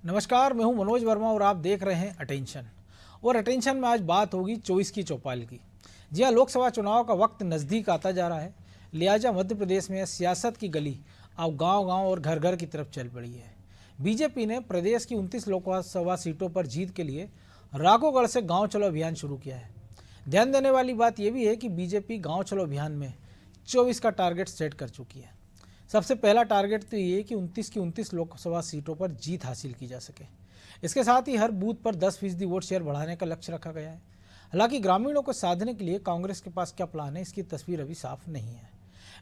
नमस्कार, मैं हूं मनोज वर्मा और आप देख रहे हैं अटेंशन। और अटेंशन में आज बात होगी 24 की चौपाल की। जी हां, लोकसभा चुनाव का वक्त नज़दीक आता जा रहा है, लिहाजा मध्य प्रदेश में सियासत की गली अब गांव-गांव और घर-घर की तरफ चल पड़ी है। बीजेपी ने प्रदेश की 29 लोकसभा सीटों पर जीत के लिए राघोगढ़ से गाँव चलो अभियान शुरू किया है। ध्यान देने वाली बात यह भी है कि बीजेपी गाँव चलो अभियान में 24 का टारगेट सेट कर चुकी है। सबसे पहला टारगेट तो ये कि 29 की 29 लोकसभा सीटों पर जीत हासिल की जा सके। इसके साथ ही हर बूथ पर 10% वोट शेयर बढ़ाने का लक्ष्य रखा गया है। हालांकि ग्रामीणों को साधने के लिए कांग्रेस के पास क्या प्लान है, इसकी तस्वीर अभी साफ नहीं है।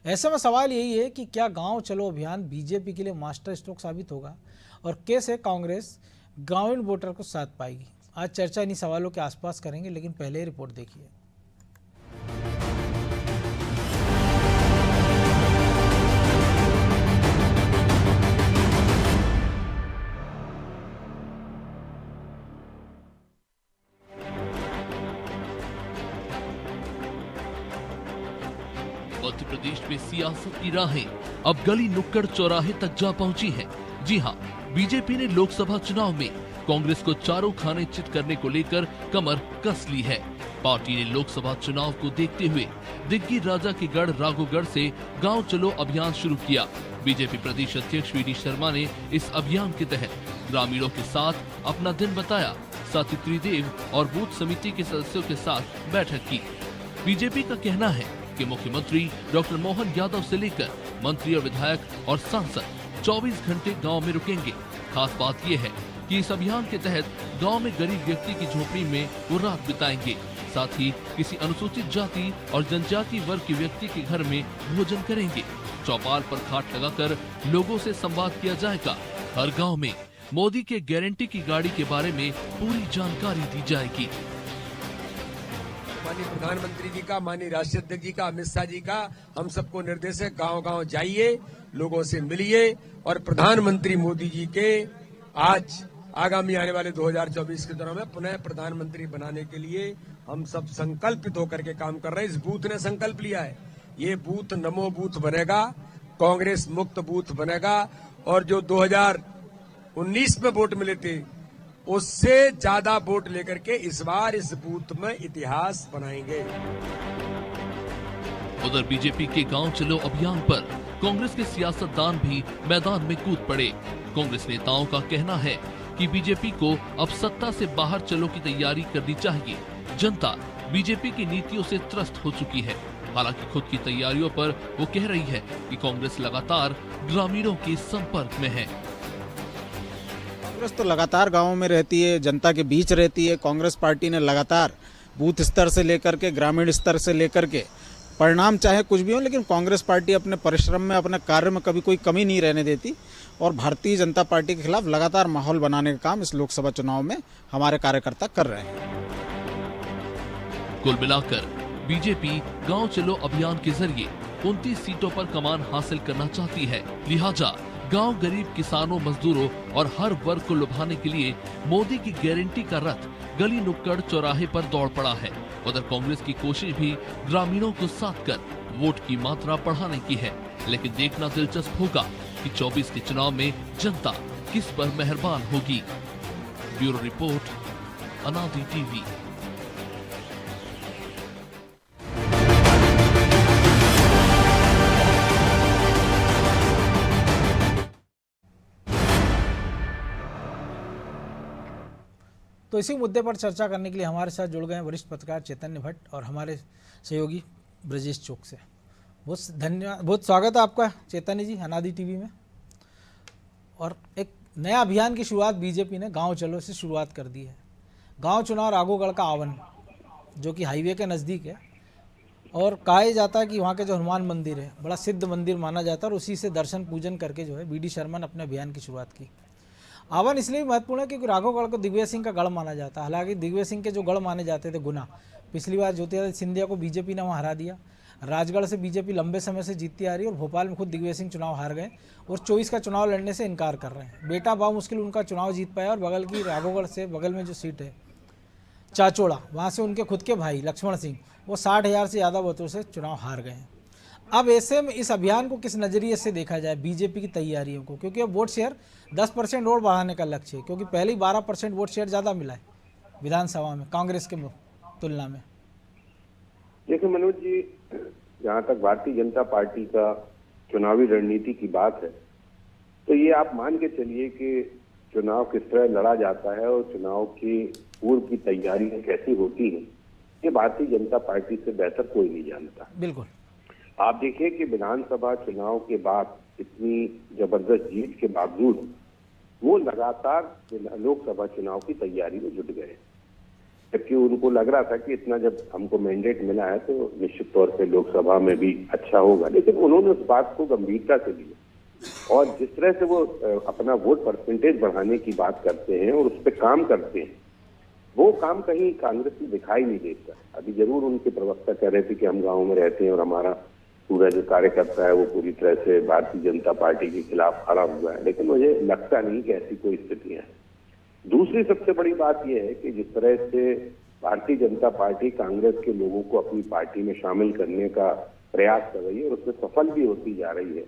ऐसे में सवाल यही है कि क्या गांव चलो अभियान बीजेपी के लिए मास्टर स्ट्रोक साबित होगा और कैसे कांग्रेस ग्रामीण वोटर को साध पाएगी। आज चर्चा इन्हीं सवालों के आसपास करेंगे, लेकिन पहले रिपोर्ट देखिए। मध्य प्रदेश में सियासत की राहें अब गली नुक्कड़ चौराहे तक जा पहुंची हैं। जी हां, बीजेपी ने लोकसभा चुनाव में कांग्रेस को चारों खाने चित करने को लेकर कमर कस ली है। पार्टी ने लोकसभा चुनाव को देखते हुए दिग्गी राजा के गढ़ राघोगढ़ से गांव चलो अभियान शुरू किया। बीजेपी प्रदेश अध्यक्ष वी डी शर्मा ने इस अभियान के तहत ग्रामीणों के साथ अपना दिन बताया, साथ ही त्रिदेव और बूथ समिति के सदस्यों के साथ बैठक की। बीजेपी का कहना है कि मुख्यमंत्री डॉक्टर मोहन यादव से लेकर मंत्री और विधायक और सांसद 24 घंटे गांव में रुकेंगे। खास बात यह है कि इस अभियान के तहत गांव में गरीब व्यक्ति की झोपड़ी में वो रात बिताएंगे। साथ ही किसी अनुसूचित जाति और जनजाति वर्ग के व्यक्ति के घर में भोजन करेंगे। चौपाल पर खाट लगाकर लोगों से संवाद किया जाएगा। हर गाँव में मोदी के गारंटी की गाड़ी के बारे में पूरी जानकारी दी जाएगी। माननीय प्रधानमंत्री जी का, माननीय राष्ट्रीय अध्यक्ष जी का, अमित शाह जी का हम सबको निर्देश है, गांव-गांव जाइए, लोगों से मिलिए और प्रधानमंत्री मोदी जी के आज आगामी आने वाले 2024 के दौरान में पुनः प्रधानमंत्री बनाने के लिए हम सब संकल्पित होकर के काम कर रहे हैं। इस बूथ ने संकल्प लिया है, ये बूथ नमो बूथ बनेगा, कांग्रेस मुक्त बूथ बनेगा और जो 2019 में वोट मिले थे उससे ज्यादा वोट लेकर के इस बार इस बूथ में इतिहास बनाएंगे। उधर बीजेपी के गांव चलो अभियान पर कांग्रेस के सियासतदान भी मैदान में कूद पड़े। कांग्रेस नेताओं का कहना है कि बीजेपी को अब सत्ता से बाहर चलो की तैयारी करनी चाहिए। जनता बीजेपी की नीतियों से त्रस्त हो चुकी है। हालांकि खुद की तैयारियों पर वो कह रही है कि कांग्रेस लगातार ग्रामीणों के संपर्क में है। कांग्रेस तो लगातार गांवों में रहती है, जनता के बीच रहती है। कांग्रेस पार्टी ने लगातार बूथ स्तर से लेकर के ग्रामीण स्तर से लेकर के परिणाम चाहे कुछ भी हो, लेकिन कांग्रेस पार्टी अपने परिश्रम में, अपने कार्य में कभी कोई कमी नहीं रहने देती और भारतीय जनता पार्टी के खिलाफ लगातार माहौल बनाने का काम इस लोकसभा चुनाव में हमारे कार्यकर्ता कर रहे हैं। कुल मिलाकर बीजेपी गांव चलो अभियान के जरिए 29 सीटों पर कमान हासिल करना चाहती है। लिहाजा गांव गरीब किसानों, मजदूरों और हर वर्ग को लुभाने के लिए मोदी की गारंटी का रथ गली नुक्कड़ चौराहे पर दौड़ पड़ा है। उधर कांग्रेस की कोशिश भी ग्रामीणों को साथ कर वोट की मात्रा बढ़ाने की है। लेकिन देखना दिलचस्प होगा कि 24 के चुनाव में जनता किस पर मेहरबान होगी। ब्यूरो रिपोर्ट, अनादि टीवी। तो इसी मुद्दे पर चर्चा करने के लिए हमारे साथ जुड़ गए वरिष्ठ पत्रकार चैतन्य भट्ट और हमारे सहयोगी ब्रजेश चौक से। बहुत धन्यवाद, बहुत स्वागत है आपका चैतन्य जी अनादि टीवी में। और एक नया अभियान की शुरुआत बीजेपी ने गांव चलो से शुरुआत कर दी है। गांव चुनाव राघोगढ़ का आवन, जो कि हाईवे के नज़दीक है और कहा जाता है कि वहाँ के जो हनुमान मंदिर है बड़ा सिद्ध मंदिर माना जाता है और उसी से दर्शन पूजन करके जो है वी डी शर्मा ने अपने अभियान की शुरुआत की। आवन इसलिए महत्वपूर्ण है क्योंकि राघोगढ़ को दिग्विजय सिंह का गढ़ माना जाता है। हालांकि दिग्विजय सिंह के जो गढ़ माने जाते थे गुना, पिछली बार ज्योतिरादित्य सिंधिया को बीजेपी ने वहाँ हरा दिया। राजगढ़ से बीजेपी लंबे समय से जीतती आ रही है और भोपाल में खुद दिग्विजय सिंह चुनाव हार गए और 24 का चुनाव लड़ने से इनकार कर रहे हैं। बेटा बामुश्किल उनका चुनाव जीत पाया और बगल की राघोगढ़ से बगल में जो सीट है चाचोड़ा, वहाँ से उनके खुद के भाई लक्ष्मण सिंह वो 60,000 से ज़्यादा वोटों से चुनाव हार गए हैं। अब ऐसे में इस अभियान को किस नज़रिए से देखा जाए बीजेपी की तैयारियों को, क्योंकि अब वोट शेयर 10% और बढ़ाने का लक्ष्य है, क्योंकि पहले ही 12% वोट शेयर ज़्यादा मिला है विधानसभा में कांग्रेस के तुलना में। देखिए मनोज जी, जहां तक भारतीय जनता पार्टी का चुनावी रणनीति की बात है, तो ये आप मान के चलिए कि चुनाव किस तरह लड़ा जाता है और चुनाव की पूर्व की तैयारी कैसी होती है, ये भारतीय जनता पार्टी से बेहतर कोई नहीं जानता। बिल्कुल। आप देखिए कि विधानसभा चुनाव के बाद इतनी जबरदस्त जीत के बावजूद वो लगातार लोकसभा चुनाव की तैयारी में जुट गए, जबकि उनको लग रहा था कि इतना जब हमको मैंडेट मिला है तो निश्चित तौर पे लोकसभा में भी अच्छा होगा। लेकिन उन्होंने उस बात को गंभीरता से लिया और जिस तरह से वो अपना वोट परसेंटेज बढ़ाने की बात करते हैं और उस पर काम करते हैं, वो काम कहीं कांग्रेस में दिखाई नहीं देता। अभी जरूर उनके प्रवक्ता कह रहे थे कि हम गाँव में रहते हैं और हमारा पूरा जो कार्यकर्ता है वो पूरी तरह से भारतीय जनता पार्टी के खिलाफ खड़ा हुआ है, लेकिन मुझे लगता नहीं कि ऐसी कोई स्थिति है। दूसरी सबसे बड़ी बात यह है कि जिस तरह से भारतीय जनता पार्टी कांग्रेस के लोगों को अपनी पार्टी में शामिल करने का प्रयास कर रही है और उसमें सफल भी होती जा रही है,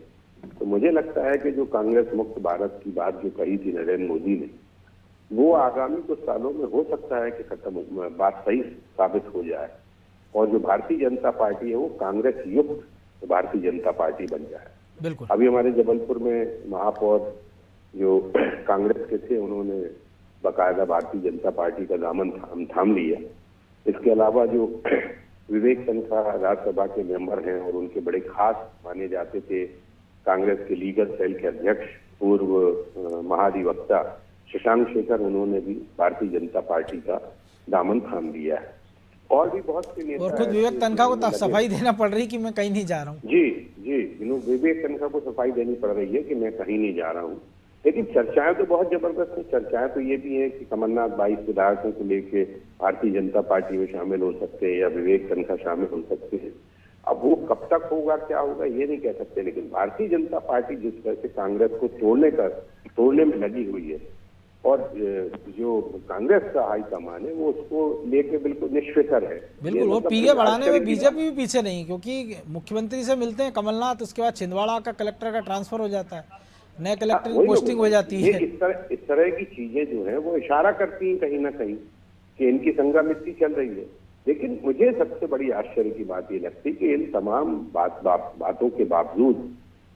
तो मुझे लगता है कि जो कांग्रेस मुक्त भारत की बात जो कही थी नरेंद्र मोदी ने, वो आगामी कुछ सालों में हो सकता है कि खत्म बात सही साबित हो जाए और जो भारतीय जनता पार्टी है वो कांग्रेस युक्त भारतीय जनता पार्टी बन जाए। बिल्कुल। अभी हमारे जबलपुर में महापौर जो कांग्रेस के थे, उन्होंने बकायदा भारतीय जनता पार्टी का दामन थाम लिया। इसके अलावा जो विवेक तनखा राज्यसभा के मेंबर हैं और उनके बड़े खास माने जाते थे कांग्रेस के लीगल सेल के अध्यक्ष पूर्व महाधिवक्ता शशांक शेखर, उन्होंने भी भारतीय जनता पार्टी का दामन थाम लिया है। और भी बहुत से नेता और खुद विवेक तनखा को तब सफाई देना पड़ रही कि मैं कहीं नहीं जा रहा हूँ। जी, विवेक तनखा को सफाई देनी पड़ रही है कि मैं कहीं नहीं जा रहा हूँ। लेकिन चर्चाएं तो बहुत जबरदस्त है। चर्चाएं तो ये भी है कि कमलनाथ 22 विधायकों को लेके भारतीय जनता पार्टी में शामिल हो सकते हैं या विवेक तनखा शामिल हो सकते हैं। अब वो कब तक होगा, क्या होगा, ये नहीं कह सकते। लेकिन भारतीय जनता पार्टी जिस तरह से कांग्रेस को तोड़ने में लगी हुई है और जो कांग्रेस का हाईकमान है वो उसको लेके बिल्कुल निश्चितर है। बिल्कुल, वो पीए बढ़ाने में बीजेपी भी पीछे नहीं, क्योंकि मुख्यमंत्री से मिलते हैं कमलनाथ, उसके बाद छिंदवाड़ा का कलेक्टर का ट्रांसफर हो जाता है, नए कलेक्टर की पोस्टिंग हो जाती है। इस तरह की चीजें जो है वो इशारा करती हैं कहीं ना कहीं कि इनकी संगामित्ती चल रही है। लेकिन मुझे सबसे बड़ी आश्चर्य की बात ये लगती है कि इन तमाम बातों के बावजूद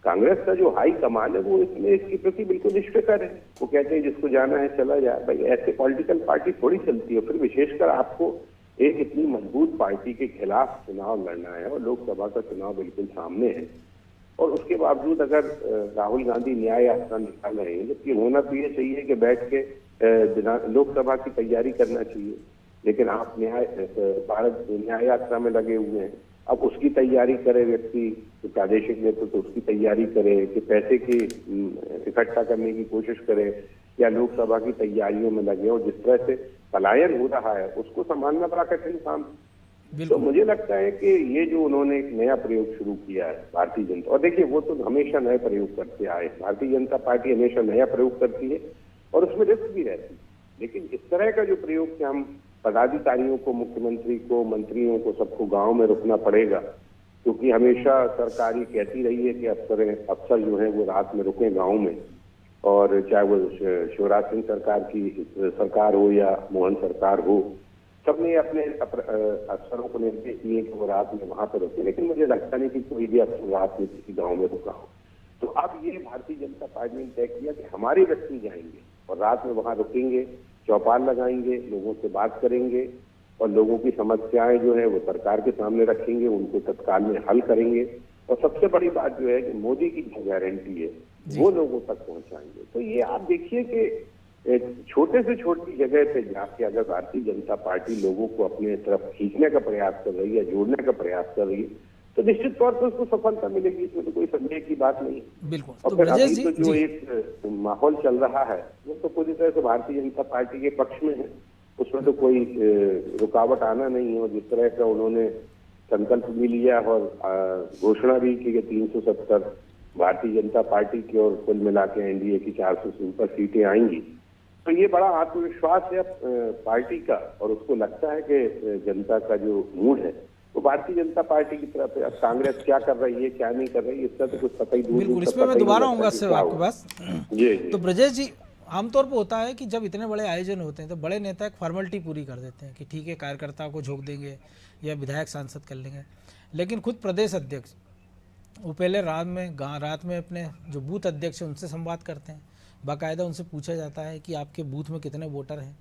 कांग्रेस का जो हाई कमान है वो इसके प्रति बिल्कुल निष्फिक्र है। वो कहते हैं जिसको जाना है चला जाए। भाई ऐसे पॉलिटिकल पार्टी थोड़ी चलती है। फिर विशेषकर आपको एक इतनी मजबूत पार्टी के खिलाफ चुनाव लड़ना है और लोकसभा का चुनाव बिल्कुल सामने है और उसके बावजूद अगर राहुल गांधी न्याय यात्रा निकाल रहे हैं, जबकि होना तो ये चाहिए कि बैठ के लोकसभा की तैयारी करना चाहिए, लेकिन आप भारत न्याय यात्रा में लगे हुए हैं। अब उसकी तैयारी करे व्यक्ति, तो प्रादेशिक नेतृत्व तो उसकी तैयारी करे कि पैसे की इकट्ठा करने की कोशिश करे या लोकसभा की तैयारियों में लगे और जिस तरह से पलायन हो रहा है उसको संभालना बड़ा कठिन काम। तो मुझे लगता है कि ये जो उन्होंने एक नया प्रयोग शुरू किया है भारतीय जनता, और देखिए वो तो हमेशा नए प्रयोग करते आए, भारतीय जनता पार्टी हमेशा नया प्रयोग करती है और उसमें रिस्क भी रहती है। लेकिन इस तरह का जो प्रयोग कि हम पदाधिकारियों को, मुख्यमंत्री को, मंत्रियों को, सबको गांव में रुकना पड़ेगा, क्योंकि हमेशा सरकारी कहती रही है कि अफसर जो है वो रात में रुके गांव में, और चाहे वो शिवराज सिंह सरकार हो या मोहन सरकार हो, सबने अपने अफसरों को निर्देश दिए कि वो रात में वहां पर रुके। लेकिन मुझे लगता नहीं कि कोई भी अफसर रात में किसी गाँव में रुका हो। तो अब ये भारतीय जनता पार्टी ने तय किया कि हमारे व्यक्ति जाएंगे और रात में वहां रुकेंगे, चौपाल लगाएंगे, लोगों से बात करेंगे और लोगों की समस्याएं जो है वो सरकार के सामने रखेंगे, उनको तत्काल में हल करेंगे। और सबसे बड़ी बात जो है कि मोदी की जो गारंटी है वो लोगों तक पहुंचाएंगे। तो ये आप देखिए कि छोटे से छोटी जगह पे जाके अगर भारतीय जनता पार्टी लोगों को अपने तरफ खींचने का प्रयास कर रही है, जोड़ने का प्रयास कर रही है, तो निश्चित तौर पर उसको सफलता मिलेगी, इसमें तो कोई संदेह की बात नहीं। बिल्कुल। और फिर अभी तो जो एक माहौल चल रहा है वो तो पूरी तरह से भारतीय जनता पार्टी के पक्ष में है, उसमें तो कोई रुकावट आना नहीं है। और जिस तरह का उन्होंने संकल्प भी लिया और घोषणा भी की कि 370 भारतीय जनता पार्टी की और कुल मिला के एनडीए की 400 से ऊपर सीटें आएंगी, तो ये बड़ा आत्मविश्वास है पार्टी का। और उसको लगता है कि जनता का जो मूड है तो भारतीय जनता पार्टी की तरफ अब कांग्रेस क्या कर रही है, क्या नहीं कर रही है, इसका तो कुछ पता ही दूर बिल्कुल, दूर इस तक पे पता मैं ही नहीं दोबारा लगता आऊंगा कि सर क्या आपके होगा। पास। जी जी तो ब्रजेश जी, आमतौर पर होता है कि जब इतने बड़े आयोजन होते हैं तो बड़े नेता एक फॉर्मेलिटी पूरी कर देते हैं कि ठीक है कार्यकर्ताओं को झोंक देंगे या विधायक सांसद कर लेंगे, लेकिन खुद प्रदेश अध्यक्ष वो पहले रात में अपने जो बूथ अध्यक्ष हैं उनसे संवाद करते हैं, बाकायदा उनसे पूछा जाता है कि आपके बूथ में कितने वोटर हैं,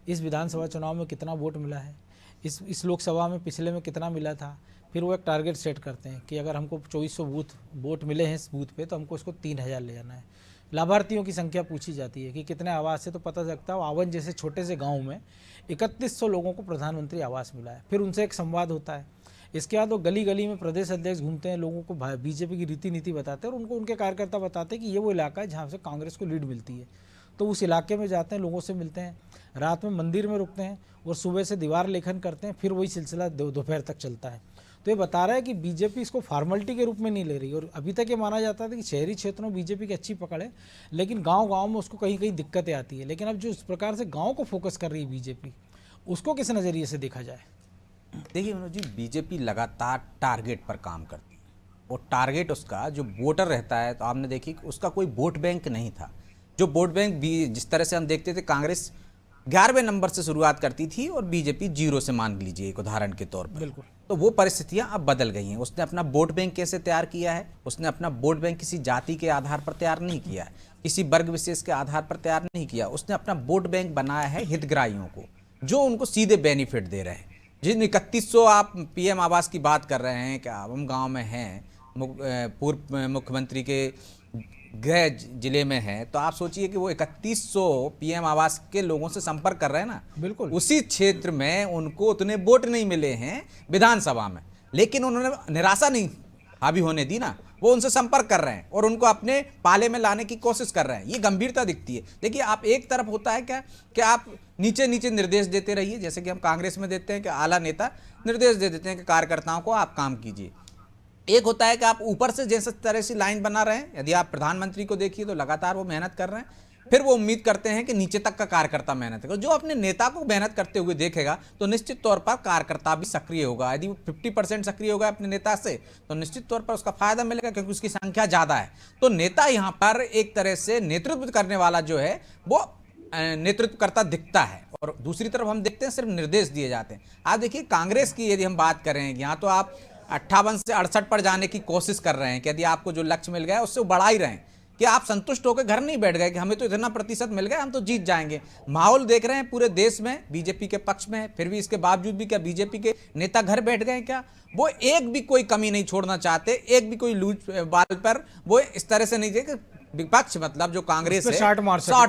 इस विधानसभा चुनाव में कितना वोट मिला है, इस लोकसभा में पिछले में कितना मिला था। फिर वो एक टारगेट सेट करते हैं कि अगर हमको 2400 वोट मिले हैं इस बूथ पे तो हमको इसको 3000 ले जाना है। लाभार्थियों की संख्या पूछी जाती है कि कितने आवास से, तो पता लगता है आवन जैसे छोटे से गांव में 3100 लोगों को प्रधानमंत्री आवास मिला है। फिर उनसे एक संवाद होता है। इसके बाद वो गली गली में प्रदेश अध्यक्ष घूमते हैं, लोगों को बीजेपी की रीति नीति बताते हैं और उनको उनके कार्यकर्ता बताते हैं कि ये वो इलाका है जहाँ से कांग्रेस को लीड मिलती है। तो उस इलाके में जाते हैं, लोगों से मिलते हैं, रात में मंदिर में रुकते हैं और सुबह से दीवार लेखन करते हैं। फिर वही सिलसिला दोपहर तक चलता है। तो ये बता रहा है कि बीजेपी इसको फॉर्मेलिटी के रूप में नहीं ले रही। और अभी तक ये माना जाता था कि शहरी क्षेत्रों में बीजेपी की अच्छी पकड़ है, लेकिन गांव-गांव में उसको कहीं कहीं दिक्कतें आती है। लेकिन अब जो इस प्रकार से गांव को फोकस कर रही है बीजेपी, उसको किस नज़रिए से देखा जाए? देखिए मनोज जी, बीजेपी लगातार टारगेट पर काम करती है और टारगेट उसका जो वोटर रहता है, तो आपने देखी उसका कोई वोट बैंक नहीं था। जो वोट बैंक भी जिस तरह से हम देखते थे, कांग्रेस 11वें नंबर से शुरुआत करती थी और बीजेपी 0 से मान लीजिए एक उदाहरण के तौर पर। बिल्कुल। तो वो परिस्थितियां अब बदल गई हैं। उसने अपना वोट बैंक कैसे तैयार किया है? उसने अपना वोट बैंक किसी जाति के आधार पर तैयार नहीं किया है, किसी वर्ग विशेष के आधार पर तैयार नहीं किया। उसने अपना वोट बैंक बनाया है हितग्राहियों को, जो उनको सीधे बेनिफिट दे रहे हैं। जिन 3100 आप पीएम आवास की बात कर रहे हैं, क्या हम गांव में हैं, पूर्व मुख्यमंत्री के गृह जिले में है, तो आप सोचिए कि वो 3100 पीएम आवास के लोगों से संपर्क कर रहे हैं ना। बिल्कुल। उसी क्षेत्र में उनको उतने वोट नहीं मिले हैं विधानसभा में, लेकिन उन्होंने निराशा नहीं हावी होने दी ना। वो उनसे संपर्क कर रहे हैं और उनको अपने पाले में लाने की कोशिश कर रहे हैं। ये गंभीरता दिखती है। देखिए, आप एक तरफ होता है क्या कि आप नीचे नीचे निर्देश देते रहिए, जैसे कि हम कांग्रेस में देते हैं कि आला नेता निर्देश दे देते हैं कि कार्यकर्ताओं को आप काम कीजिए। एक होता है कि आप ऊपर से जैसे तरह से लाइन बना रहे हैं। यदि आप प्रधानमंत्री को देखिए तो लगातार वो मेहनत कर रहे हैं, फिर वो उम्मीद करते हैं कि नीचे तक का कार्यकर्ता मेहनत करेगा। जो अपने नेता को मेहनत करते हुए देखेगा तो निश्चित तौर पर कार्यकर्ता भी सक्रिय होगा। यदि वो 50% सक्रिय होगा अपने नेता से, तो निश्चित तौर पर उसका फायदा मिलेगा, क्योंकि उसकी संख्या ज्यादा है। तो नेता यहाँ पर एक तरह से नेतृत्व करने वाला जो है वो नेतृत्व करता दिखता है, और दूसरी तरफ हम देखते हैं सिर्फ निर्देश दिए जाते हैं। आप देखिए, कांग्रेस की यदि हम बात करें, यहाँ तो आप 58 से 68 पर जाने की कोशिश कर रहे हैं कि यदि आपको जो लक्ष्य मिल गया है उससे बढ़ा ही रहे हैं, कि आप संतुष्ट होकर घर नहीं बैठ गए कि हमें तो इतना प्रतिशत मिल गया, हम तो जीत जाएंगे। माहौल देख रहे हैं पूरे देश में बीजेपी के पक्ष में है, फिर भी इसके बावजूद भी क्या बीजेपी के नेता घर बैठ गए? क्या वो एक भी कोई कमी नहीं छोड़ना चाहते? एक भी कोई लूज बाल पर वो इस तरह से नहीं देखे विपक्ष, मतलब जो कांग्रेस है, शॉट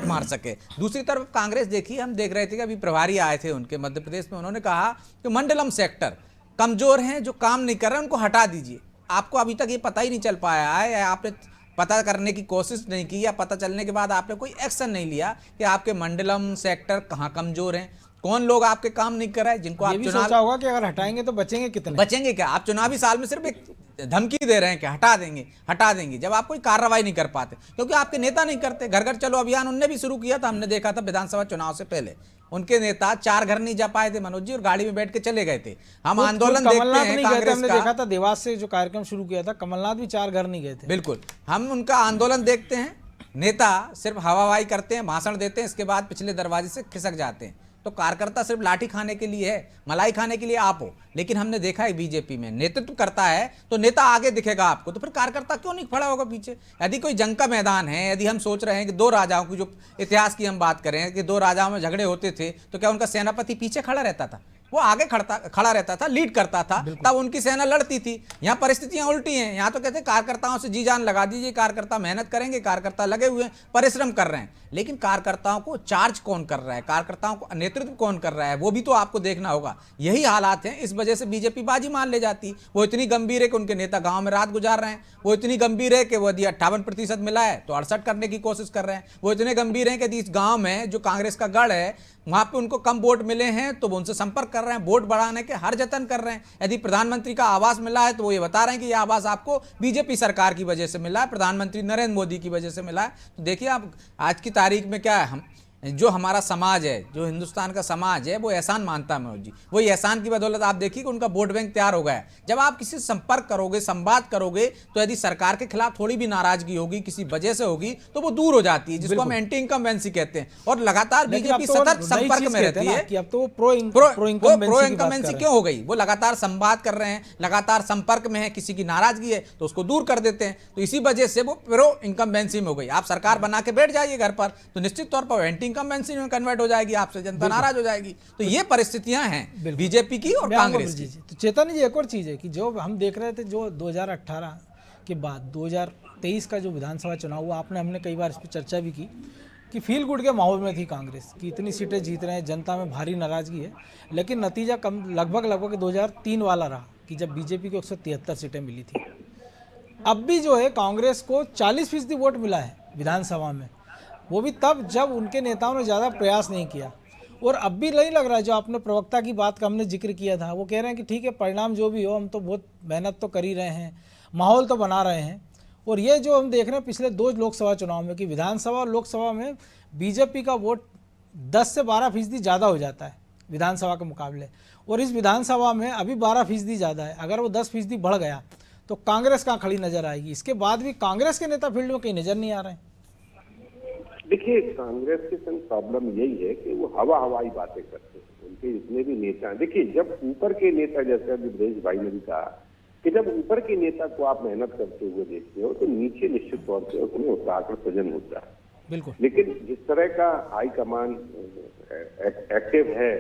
मार सके। दूसरी तरफ कांग्रेस देखिए, हम देख रहे थे कि अभी प्रभारी आए थे उनके मध्य प्रदेश में, उन्होंने कहा कि मंडलम सेक्टर कमजोर हैं, जो काम नहीं कर रहे हैं उनको हटा दीजिए। आपको अभी तक ये पता ही नहीं चल पाया है, या आपने पता करने की कोशिश नहीं की, या पता चलने के बाद आपने कोई एक्शन नहीं लिया कि आपके मंडलम सेक्टर कहाँ कमजोर हैं, कौन लोग आपके काम नहीं कर रहे हैं, जिनको आप सोचा होगा कि अगर हटाएंगे तो बचेंगे कितने? बचेंगे क्या? आप चुनावी साल में सिर्फ एक धमकी दे रहे हैं कि हटा देंगे, जब आप कोई कार्रवाई नहीं कर पाते, क्योंकि आपके नेता नहीं करते। घर घर चलो अभियान उनने भी शुरू किया था, हमने देखा था विधानसभा चुनाव से पहले उनके नेता 4 घर नहीं जा पाए थे मनोज जी, और गाड़ी में बैठ के चले गए थे। हम आंदोलन देखते हैं कांग्रेस का, हमने देखा था देवास से जो कार्यक्रम शुरू किया था, कमलनाथ भी 4 घर नहीं गए थे। बिल्कुल, हम उनका आंदोलन देखते हैं, नेता सिर्फ हवाबाई करते हैं, भाषण देते हैं, इसके बाद पिछले दरवाजे से खिसक जाते हैं। तो कार्यकर्ता सिर्फ लाठी खाने के लिए है, मलाई खाने के लिए आप हो। लेकिन हमने देखा है बीजेपी में नेतृत्व करता है तो नेता आगे दिखेगा आपको, तो फिर कार्यकर्ता क्यों नहीं खड़ा होगा पीछे? यदि कोई जंग का मैदान है, यदि हम सोच रहे हैं कि 2 राजाओं की, जो इतिहास की हम बात करें कि 2 राजाओं में झगड़े होते थे, तो क्या उनका सेनापति पीछे खड़ा रहता था? वो आगे खड़ा रहता था, लीड करता था, तब उनकी सेना लड़ती थी। यहाँ परिस्थितियां उल्टी हैं। यहाँ तो कहते हैं कार्यकर्ताओं से जी जान लगा दीजिए, कार्यकर्ता मेहनत करेंगे, कार्यकर्ता लगे हुए हैं, परिश्रम कर रहे हैं, लेकिन कार्यकर्ताओं को चार्ज कौन कर रहा है, कार्यकर्ताओं को नेतृत्व कौन कर रहा है, वो भी तो आपको देखना होगा। यही हालात हैं, इस वजह से बीजेपी बाजी मान ले जाती। वो इतनी गंभीर है कि उनके नेता गांव में रात गुजार रहे हैं, वो इतनी गंभीर है कि वो यदि 58% मिला है तो 68 करने की कोशिश कर रहे हैं, वो इतने गंभीर हैं कि यदि इस गांव में जो कांग्रेस का गढ़ है वहां पे उनको कम वोट मिले हैं तो वो उनसे संपर्क कर रहे हैं, वोट बढ़ाने के हर जतन कर रहे हैं। यदि प्रधानमंत्री का आवास मिला है तो वो ये बता रहे हैं कि यह आवास आपको बीजेपी सरकार की वजह से मिला है, प्रधानमंत्री नरेंद्र मोदी की वजह से मिला है। तो देखिए आप आज की तारीख में क्या है, हम जो हमारा समाज है, जो हिंदुस्तान का समाज है, वो एहसान मानता है मनोज जी। वही एहसान की बदौलत आप देखिए कि उनका वोट बैंक तैयार हो गया है। जब आप किसी से संपर्क करोगे, संवाद करोगे, तो यदि सरकार के खिलाफ थोड़ी भी नाराजगी होगी, किसी वजह से होगी, तो वो दूर हो जाती है, जिसको हम एंटी इनकम्बेंसी कहते हैं। और लगातार बीजेपी सतत संपर्क में रहती है कि अब तो वो प्रो इनकम्बेंसी क्यों हो गई? वो लगातार संवाद कर रहे हैं, लगातार संपर्क में है, किसी की नाराजगी है तो उसको दूर कर देते हैं, तो इसी वजह से वो प्रो इनकम्बेंसी में हो गई। आप सरकार बना के बैठ जाइए घर पर, तो निश्चित तौर पर एंटी इनकम्बेंसी में कन्वर्ट हो जाएगी, आपसे जनता नाराज हो जाएगी। तो ये परिस्थितियां हैं बीजेपी की और कांग्रेस की। तो चेतन जी, एक और चीज है कि जो हम देख रहे थे, जो 2018 के बाद 2023 का जो विधानसभा चुनाव हुआ, हमने कई बार इस पर चर्चा भी की कि फील गुड के माहौल में थी कांग्रेस कि इतनी सीटें जीत रहे हैं, जनता में भारी नाराजगी है, लेकिन नतीजा कम लगभग 2003 वाला रहा कि जब बीजेपी को 173 सीटें मिली थी। अब भी जो है कांग्रेस को 40% वोट मिला है विधानसभा में, वो भी तब जब उनके नेताओं ने ज़्यादा प्रयास नहीं किया। और अब भी नहीं लग रहा है, जो आपने प्रवक्ता की बात का हमने जिक्र किया था, वो कह रहे हैं कि ठीक है, परिणाम जो भी हो, हम तो बहुत मेहनत तो कर ही रहे हैं, माहौल तो बना रहे हैं। और ये जो हम देख रहे हैं पिछले 2 लोकसभा चुनाव में कि विधानसभा और लोकसभा में बीजेपी का वोट 10 से 12% ज़्यादा हो जाता है विधानसभा के मुकाबले, और इस विधानसभा में अभी 12% ज़्यादा है। अगर वो 10% बढ़ गया तो कांग्रेस कहाँ खड़ी नजर आएगी? इसके बाद भी कांग्रेस के नेता फील्ड में कहीं नजर नहीं आ रहे हैं। देखिए, कांग्रेस के संग प्रॉब्लम यही है कि वो हवाई बातें करते हैं। उनके जितने भी नेता हैं, देखिए, जब ऊपर के नेता, जैसे अभी ब्रजेश भाई ने भी कहा कि जब ऊपर के नेता को आप मेहनत करते हुए देखते हो तो नीचे निश्चित तौर से उसमें उत्साह का सृजन होता है। बिल्कुल। लेकिन जिस तरह का हाईकमान एक्टिव है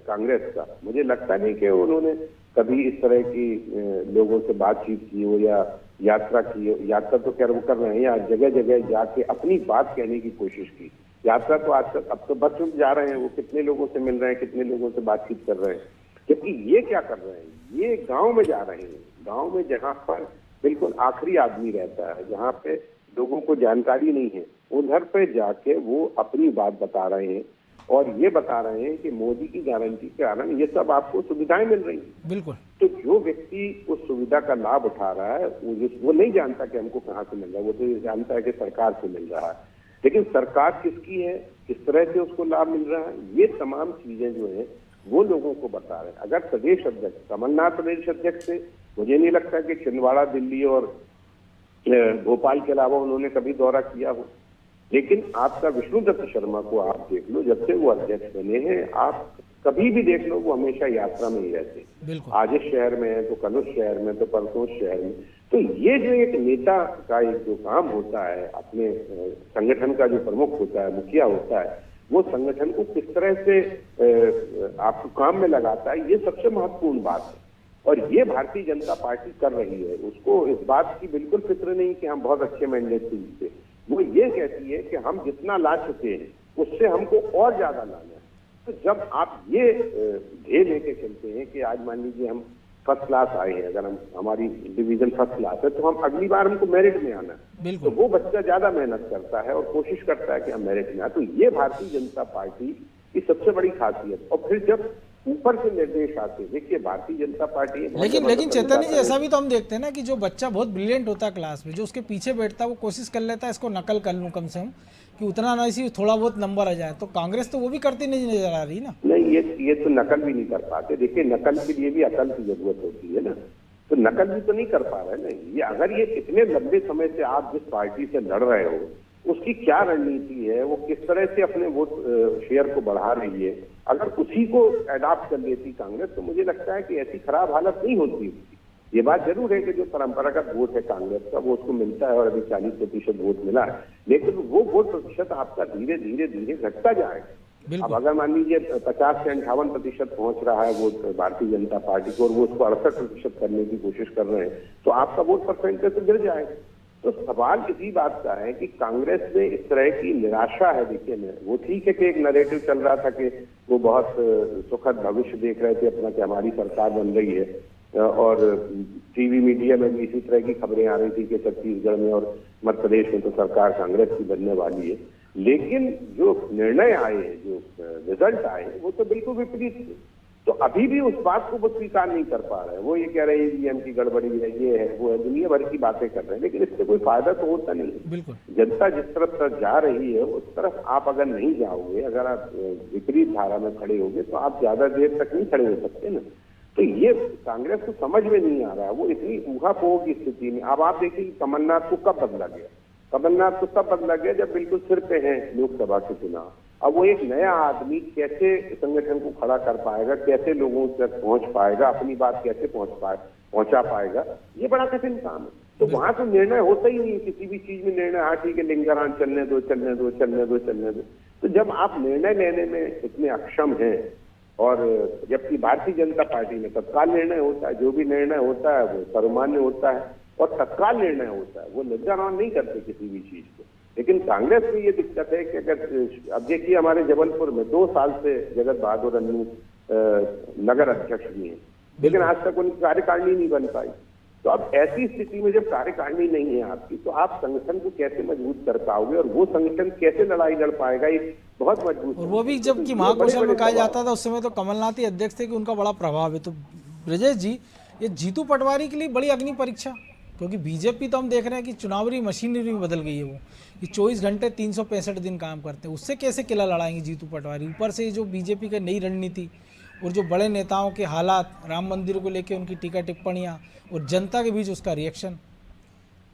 कांग्रेस का, मुझे लगता नहीं कि उन्होंने कभी इस तरह की लोगों से बातचीत की हो या यात्रा की हो। यात्रा तो खैर वो कर रहे हैं, या जगह जगह जाके अपनी बात कहने की कोशिश की। यात्रा तो आजकल अब तो बच्चों जा रहे हैं, वो कितने लोगों से मिल रहे हैं, कितने लोगों से बातचीत कर रहे हैं। जबकि ये क्या कर रहे हैं, ये गांव में जा रहे हैं, गांव में जहां पर बिल्कुल आखिरी आदमी रहता है, जहां पे लोगों को जानकारी नहीं है, उधर पे जाके वो अपनी बात बता रहे हैं और ये बता रहे हैं कि मोदी की गारंटी के कारण ये सब आपको सुविधाएं मिल रही हैं। बिल्कुल। तो जो व्यक्ति उस सुविधा का लाभ उठा रहा है वो नहीं जानता कि हमको कहाँ से मिल रहा है, वो तो ये जानता है कि सरकार से मिल रहा है। लेकिन सरकार किसकी है, किस तरह से उसको लाभ मिल रहा है, ये तमाम चीजें जो है वो लोगों को बता रहे हैं। अगर प्रदेश अध्यक्ष कमलनाथ प्रदेश अध्यक्ष थे, मुझे नहीं लगता कि छिंदवाड़ा, दिल्ली और भोपाल के अलावा उन्होंने कभी दौरा किया हो। लेकिन आपका विष्णुदत्त शर्मा को आप देख लो, जब से वो अध्यक्ष बने हैं, आप कभी भी देख लो, वो हमेशा यात्रा में ही रहते। आज इस शहर में है तो कल उस शहर में, तो परसों उस शहर में। तो ये जो एक नेता का एक जो काम होता है, अपने संगठन का जो प्रमुख होता है, मुखिया होता है, वो संगठन को किस तरह से आपको काम में लगाता है, ये सबसे महत्वपूर्ण बात है। और ये भारतीय जनता पार्टी कर रही है। उसको इस बात की बिल्कुल फिक्र नहीं कि हम बहुत अच्छे मैंडेट से जीते। वो ये कहती है कि हम जितना ला चुके हैं उससे हमको और ज्यादा लाना है। तो जब आप ये ध्येय लेके चलते हैं कि आज मान लीजिए हम फर्स्ट क्लास आए हैं, अगर हम हमारी डिवीजन फर्स्ट क्लास है, तो हम अगली बार हमको मेरिट में आना है, तो वो बच्चा ज्यादा मेहनत करता है और कोशिश करता है कि हम मेरिट में आए। तो ये भारतीय जनता पार्टी की सबसे बड़ी खासियत। और फिर जब ऊपर से निर्देश आते, देखिए भारतीय जनता पार्टी लेकिन चेतन जी, ऐसा भी तो हम देखते हैं ना कि जो बच्चा बहुत ब्रिलियंट होता है क्लास में, जो उसके पीछे बैठता है, वो कोशिश कर लेता है इसको नकल कर लूं कम से कम, कि उतना ना इसी थोड़ा बहुत नंबर आ जाए। तो कांग्रेस तो वो भी करती नहीं नजर आ रही ना। नहीं, ये तो नकल भी नहीं कर पाते। देखिए, नकल के लिए भी अकल की जरूरत होती है ना, तो नकल भी तो नहीं कर पा रहे ना ये। अगर ये इतने लंबे समय से आप जिस पार्टी से लड़ रहे हो, उसकी क्या रणनीति है, वो किस तरह से अपने वोट शेयर को बढ़ा रही है, अगर उसी को अडॉप्ट कर लेती कांग्रेस, तो मुझे लगता है कि ऐसी खराब हालत नहीं होती। ये बात जरूर है कि जो परंपरागत वोट है कांग्रेस का, वो उसको मिलता है और अभी 40% वोट मिला है, लेकिन वो वोट प्रतिशत आपका धीरे धीरे धीरे घटता जाएगा। अब अगर मान लीजिए 50 से 58% पहुंच रहा है वोट भारतीय जनता पार्टी को, और वो उसको 68% करने की कोशिश कर रहे हैं, तो आपका वोट परसेंटेज गिर जाएगा। तो सवाल इसी बात का है कि कांग्रेस में इस तरह की निराशा है। देखिए, वो ठीक है कि एक नैरेटिव चल रहा था कि वो बहुत सुखद भविष्य देख रहे थे अपना, कि हमारी सरकार बन रही है, और टीवी मीडिया में भी इसी तरह की खबरें आ रही थी कि छत्तीसगढ़ में और मध्य प्रदेश में तो सरकार कांग्रेस की बनने वाली है। लेकिन जो निर्णय आए हैं, जो रिजल्ट आए हैं, वो तो बिल्कुल विपरीत थे। तो अभी भी उस बात को वो स्वीकार नहीं कर पा रहे हैं। वो ये कह रहे हैं ईवीएम की गड़बड़ी है, ये है, वो है, दुनिया भर की बातें कर रहे हैं, लेकिन इससे कोई फायदा तो होता नहीं है। बिल्कुल। जनता जिस तरफ जा रही है उस तरफ आप अगर नहीं जाओगे, अगर आप विपरीत धारा में खड़े होगे तो आप ज्यादा देर तक नहीं खड़े हो सकते ना। तो ये कांग्रेस को समझ में नहीं आ रहा है, वो इतनी ऊहापोह की स्थिति में। अब आप देखिए कमलनाथ को कब बदला गया, कमलनाथ को तब बदला गया जब बिल्कुल सिर पे हैं लोकसभा के चुनाव। अब वो एक नया आदमी कैसे संगठन को खड़ा कर पाएगा, कैसे लोगों तक पहुंच पाएगा, अपनी बात कैसे पहुंचा पाएगा, ये बड़ा कठिन काम है। तो वहां तो निर्णय होता ही नहीं किसी भी चीज में निर्णय। हाँ ठीक है, लिंगरान चलने दो चलने दो चलने दो चलने दो। तो जब आप निर्णय लेने में इतने अक्षम हैं, और जबकि भारतीय जनता पार्टी में तत्काल निर्णय होता है, जो भी निर्णय होता है वो सर्वमान्य होता है और तत्काल निर्णय होता है, वो लिंगरान नहीं करते किसी भी चीज को। लेकिन कांग्रेस में ये दिक्कत है कि अगर अब देखिए हमारे जबलपुर में 2 साल से जगत बहादुर अन्नू नगर अध्यक्ष भी हैं, लेकिन आज तक उनकी कार्यकारिणी नहीं बन पाई। तो अब ऐसी स्थिति में जब कार्यकारिणी नहीं है आपकी, तो आप संगठन को कैसे मजबूत कर पाओगे, और वो संगठन कैसे लड़ाई लड़ पाएगा, ये बहुत मजबूत। और वो भी जबकि महाकौशल में कहा जाता था उस समय तो कमलनाथ ही अध्यक्ष थे कि उनका बड़ा प्रभाव है। तो ब्रजेश जी, ये जीतू पटवारी के लिए बड़ी अग्नि परीक्षा, क्योंकि बीजेपी तो हम देख रहे हैं कि चुनावी मशीनरी में बदल गई है, वो कि 24 घंटे 365 दिन काम करते हैं। उससे कैसे किला लड़ाएंगे जीतू पटवारी? ऊपर से जो बीजेपी की नई रणनीति और जो बड़े नेताओं के हालात, राम मंदिर को लेकर उनकी टीका टिप्पणियां और जनता के बीच उसका रिएक्शन।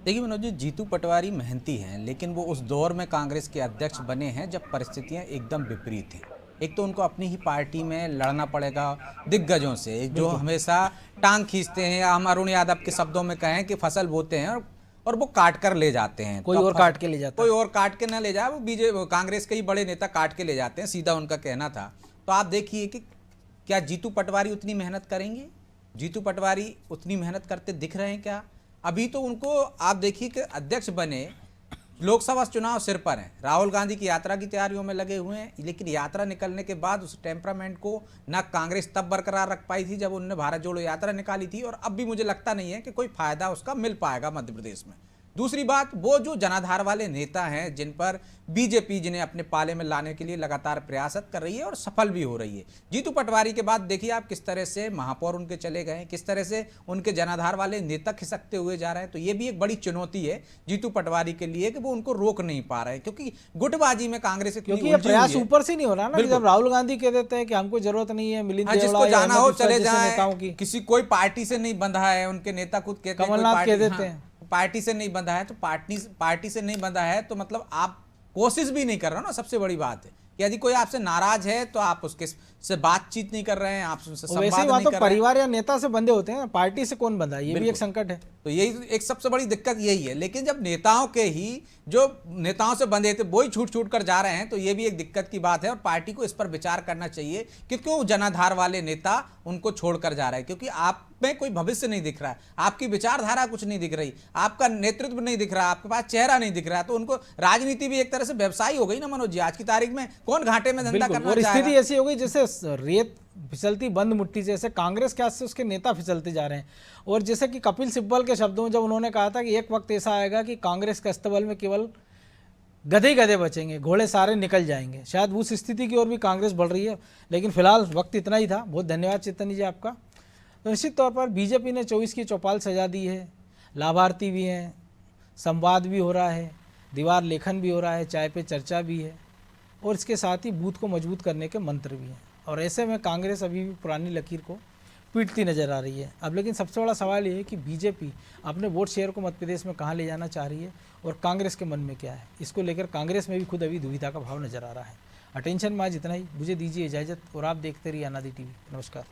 देखिए मनोज जी, जीतू पटवारी मेहनती हैं, लेकिन वो उस दौर में कांग्रेस के अध्यक्ष बने हैं जब परिस्थितियां एकदम विपरीत हैं। एक तो उनको अपनी ही पार्टी में लड़ना पड़ेगा दिग्गजों से, जो हमेशा टांग खींचते हैं, या हम अरुण यादव के शब्दों में कहें कि फसल बोते हैं और वो काट कर ले जाते हैं। कोई और काट के ले जाता है, कोई और काट के ना ले जाए, वो कांग्रेस के ही बड़े नेता काट के ले जाते हैं, सीधा उनका कहना था। तो आप देखिए कि क्या जीतू पटवारी उतनी मेहनत करेंगे? जीतू पटवारी उतनी मेहनत करते दिख रहे हैं क्या? अभी तो उनको आप देखिए कि अध्यक्ष बने, लोकसभा चुनाव सिर पर हैं, राहुल गांधी की यात्रा की तैयारियों में लगे हुए हैं, लेकिन यात्रा निकलने के बाद उस टेम्परामेंट को ना कांग्रेस तब बरकरार रख पाई थी जब उन्होंने भारत जोड़ो यात्रा निकाली थी, और अब भी मुझे लगता नहीं है कि कोई फायदा उसका मिल पाएगा मध्य प्रदेश में। दूसरी बात, वो जो जनाधार वाले नेता हैं जिन पर बीजेपी जिन्हें अपने पाले में लाने के लिए लगातार प्रयासरत कर रही है और सफल भी हो रही है। जीतू पटवारी के बाद देखिए आप किस तरह से महापौर उनके चले गए, किस तरह से उनके जनाधार वाले नेता खिसकते हुए जा रहे हैं। तो ये भी एक बड़ी चुनौती है जीतू पटवारी के लिए कि वो उनको रोक नहीं पा रहे, क्योंकि गुटबाजी में कांग्रेस, क्योंकि ये प्रयास ऊपर से नहीं हो रहा ना। जब राहुल गांधी कह देते हैं कि हमको जरूरत नहीं है, मिलिंद जिसको जाना हो चले जाए, किसी कोई पार्टी से नहीं बंधा है, उनके नेता खुद कहते हैं, कमलनाथ कह देते हैं पार्टी से नहीं बंधा है, तो पार्टी से नहीं बंधा है तो मतलब आप कोशिश भी नहीं कर रहे हो ना। सबसे बड़ी बात है कि यदि कोई आपसे नाराज है तो आप उसके से बातचीत नहीं कर रहे हैं, आप उनसे संवाद नहीं कर रहे हैं। परिवार या नेता से बंधे होते हैं, पार्टी से कौन बंधा है, ये भी एक संकट है। तो यही एक सबसे बड़ी दिक्कत यही है। लेकिन जब नेताओं के ही जो नेताओं से बंधे थे वही छूट कर जा रहे हैं, तो ये भी एक दिक्कत की बात है, और पार्टी को इस पर विचार करना चाहिए कि क्यों जनाधार वाले नेता उनको छोड़कर जा रहे हैं। क्योंकि आप में कोई भविष्य नहीं दिख रहा है, आपकी विचारधारा कुछ नहीं दिख रही, आपका नेतृत्व नहीं दिख रहा, आपके पास चेहरा नहीं दिख रहा, तो उनको राजनीति भी एक तरह से व्यवसाय हो गई ना मनोज जी। आज की तारीख में कौन घाटे में धंधा करना चाहेगा? स्थिति ऐसी हो गई जैसे रेत फिसलती बंद मुट्ठी से, ऐसे कांग्रेस के हाथ से उसके नेता फिसलते जा रहे हैं। और जैसे कि कपिल सिब्बल के शब्दों में जब उन्होंने कहा था कि एक वक्त ऐसा आएगा कि कांग्रेस के अस्तबल में केवल गधे गधे बचेंगे, घोड़े सारे निकल जाएंगे, शायद उस स्थिति की ओर भी कांग्रेस बढ़ रही है। लेकिन फिलहाल वक्त इतना ही था। बहुत धन्यवाद चेतन जी आपका। तो निश्चित तौर पर बीजेपी ने 24 की चौपाल सजा दी है, लाभार्थी भी हैं, संवाद भी हो रहा है, दीवार लेखन भी हो रहा है, चाय पे चर्चा भी है, और इसके साथ ही बूथ को मजबूत करने के मंत्र भी हैं। और ऐसे में कांग्रेस अभी भी पुरानी लकीर को पीटती नजर आ रही है। अब लेकिन सबसे बड़ा सवाल ये है कि बीजेपी अपने वोट शेयर को मध्य प्रदेश में कहाँ ले जाना चाह रही है और कांग्रेस के मन में क्या है, इसको लेकर कांग्रेस में भी खुद अभी दुविधा का भाव नजर आ रहा है। अटेंशन में आज इतना ही। मुझे दीजिए इजाज़त और आप देखते रहिए अनादि टीवी। नमस्कार।